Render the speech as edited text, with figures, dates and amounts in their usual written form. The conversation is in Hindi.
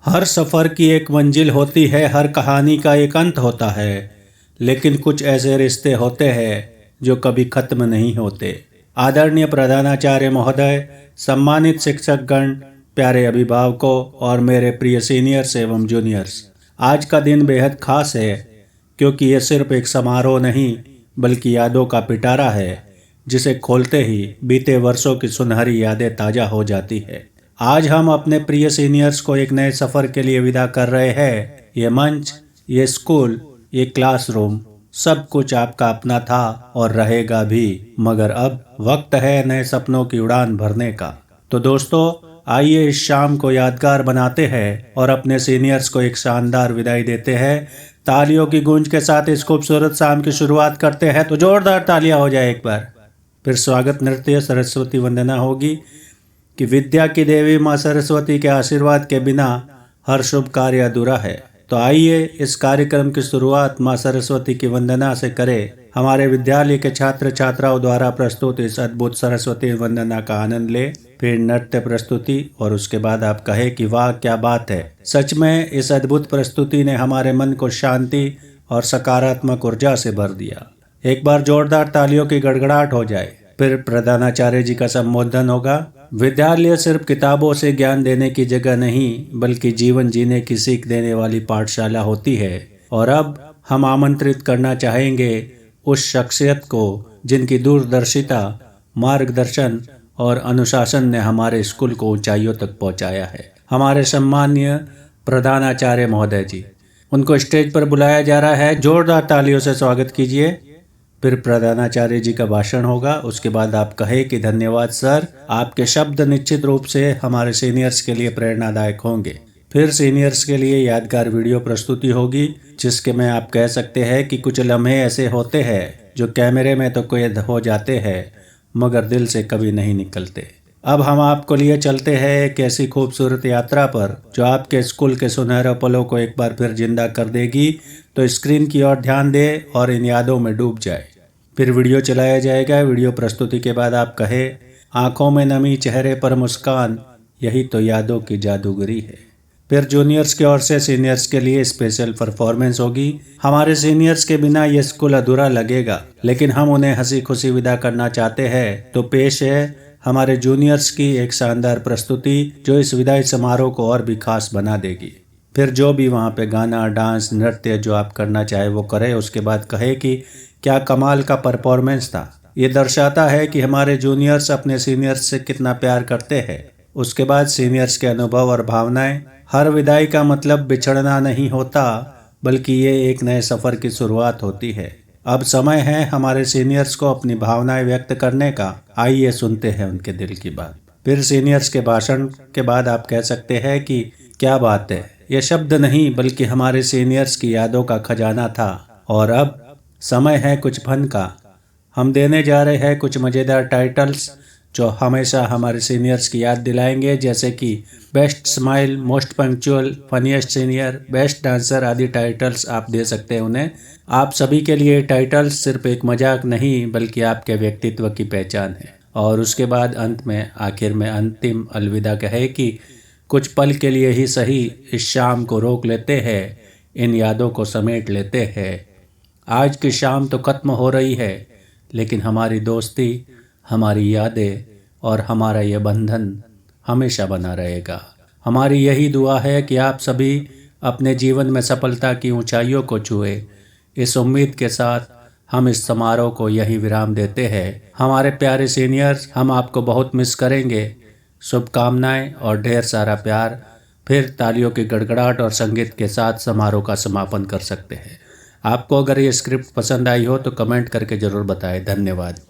हर सफ़र की एक मंजिल होती है, हर कहानी का एक अंत होता है, लेकिन कुछ ऐसे रिश्ते होते हैं जो कभी ख़त्म नहीं होते। आदरणीय प्रधानाचार्य महोदय, सम्मानित शिक्षकगण, प्यारे अभिभावकों और मेरे प्रिय सीनियर्स एवं जूनियर्स, आज का दिन बेहद खास है क्योंकि ये सिर्फ एक समारोह नहीं बल्कि यादों का पिटारा है जिसे खोलते ही बीते वर्षों की सुनहरी यादें ताज़ा हो जाती है। आज हम अपने प्रिय सीनियर्स को एक नए सफ़र के लिए विदा कर रहे हैं। ये मंच, ये स्कूल, ये क्लासरूम, सब कुछ आपका अपना था और रहेगा भी, मगर अब वक्त है नए सपनों की उड़ान भरने का। तो दोस्तों, आइए इस शाम को यादगार बनाते हैं और अपने सीनियर्स को एक शानदार विदाई देते हैं। तालियों की गूंज के साथ इस खूबसूरत शाम की शुरुआत करते हैं, तो जोरदार तालियां हो जाए एक बार। फिर स्वागत नृत्य, सरस्वती वंदना होगी कि विद्या की देवी माँ सरस्वती के आशीर्वाद के बिना हर शुभ कार्य अधूरा है। तो आइए इस कार्यक्रम की शुरुआत माँ सरस्वती की वंदना से करें। हमारे विद्यालय के छात्र छात्राओं द्वारा प्रस्तुत इस अद्भुत सरस्वती वंदना का आनंद ले, फिर नृत्य प्रस्तुति और उसके बाद आप कहे कि वाह क्या बात है। सच में इस अद्भुत प्रस्तुति ने हमारे मन को शांति और सकारात्मक ऊर्जा से भर दिया। एक बार जोरदार तालियों की गड़गड़ाहट हो जाए। फिर प्रधानाचार्य जी का संबोधन होगा। विद्यालय सिर्फ किताबों से ज्ञान देने की जगह नहीं बल्कि जीवन जीने की सीख देने वाली पाठशाला होती है। और अब हम आमंत्रित करना चाहेंगे उस शख्सियत को जिनकी दूरदर्शिता, मार्गदर्शन और अनुशासन ने हमारे स्कूल को ऊंचाइयों तक पहुंचाया है। हमारे सम्माननीय प्रधानाचार्य महोदय जी, उनको स्टेज पर बुलाया जा रहा है। जोरदार तालियों से स्वागत कीजिए। फिर प्रधानाचार्य जी का भाषण होगा। उसके बाद आप कहे कि धन्यवाद सर, आपके शब्द निश्चित रूप से हमारे सीनियर्स के लिए प्रेरणादायक होंगे। फिर सीनियर्स के लिए यादगार वीडियो प्रस्तुति होगी जिसके में आप कह सकते हैं कि कुछ लम्हे ऐसे होते हैं जो कैमरे में तो कैद हो जाते हैं मगर दिल से कभी नहीं निकलते। अब हम आपको लिए चलते हैं एक ऐसी खूबसूरत यात्रा पर जो आपके स्कूल के सुनहरे पलों को एक बार फिर जिंदा कर देगी। तो स्क्रीन की ओर ध्यान दे और इन यादों में डूब जाए। फिर वीडियो चलाया जाएगा। वीडियो प्रस्तुति के बाद आप कहे, आंखों में नमी, चेहरे पर मुस्कान, यही तो यादों की जादूगरी है। फिर जूनियर्स की ओर से सीनियर्स के लिए स्पेशल परफॉर्मेंस होगी। हमारे सीनियर्स के बिना ये स्कूल अधूरा लगेगा, लेकिन हम उन्हें हंसी खुशी विदा करना चाहते हैं। तो पेश है हमारे जूनियर्स की एक शानदार प्रस्तुति जो इस विदाई समारोह को और भी खास बना देगी। फिर जो भी वहाँ पे गाना, डांस, नृत्य जो आप करना चाहे वो करें। उसके बाद कहे कि क्या कमाल का परफॉर्मेंस था। ये दर्शाता है कि हमारे जूनियर्स अपने सीनियर्स से कितना प्यार करते हैं। उसके बाद सीनियर्स के अनुभव और भावनाएं। हर विदाई का मतलब बिछड़ना नहीं होता बल्कि ये एक नए सफ़र की शुरुआत होती है। अब समय है हमारे सीनियर्स को अपनी भावनाएं व्यक्त करने का। आइए सुनते हैं उनके दिल की बात। फिर सीनियर्स के भाषण के बाद आप कह सकते हैं कि क्या बात है, ये शब्द नहीं बल्कि हमारे सीनियर्स की यादों का खजाना था। और अब समय है कुछ फन का। हम देने जा रहे हैं कुछ मज़ेदार टाइटल्स जो हमेशा हमारे सीनियर्स की याद दिलाएंगे, जैसे कि best smile, most punctual, funniest senior, best dancer आदि टाइटल्स आप दे सकते हैं उन्हें। आप सभी के लिए टाइटल्स सिर्फ एक मजाक नहीं बल्कि आपके व्यक्तित्व की पहचान है। और उसके बाद अंत में, आखिर में अंतिम अलविदा कहे कि कुछ पल के लिए ही सही इस शाम को रोक लेते हैं, इन यादों को समेट लेते हैं। आज की शाम तो ख़त्म हो रही है लेकिन हमारी दोस्ती, हमारी यादें और हमारा ये बंधन हमेशा बना रहेगा। हमारी यही दुआ है कि आप सभी अपने जीवन में सफलता की ऊंचाइयों को छुए। इस उम्मीद के साथ हम इस समारोह को यही विराम देते हैं। हमारे प्यारे सीनियर्स, हम आपको बहुत मिस करेंगे। शुभकामनाएं और ढेर सारा प्यार। फिर तालियों की गड़गड़ाहट और संगीत के साथ समारोह का समापन कर सकते हैं। आपको अगर ये स्क्रिप्ट पसंद आई हो तो कमेंट करके ज़रूर बताएं। धन्यवाद।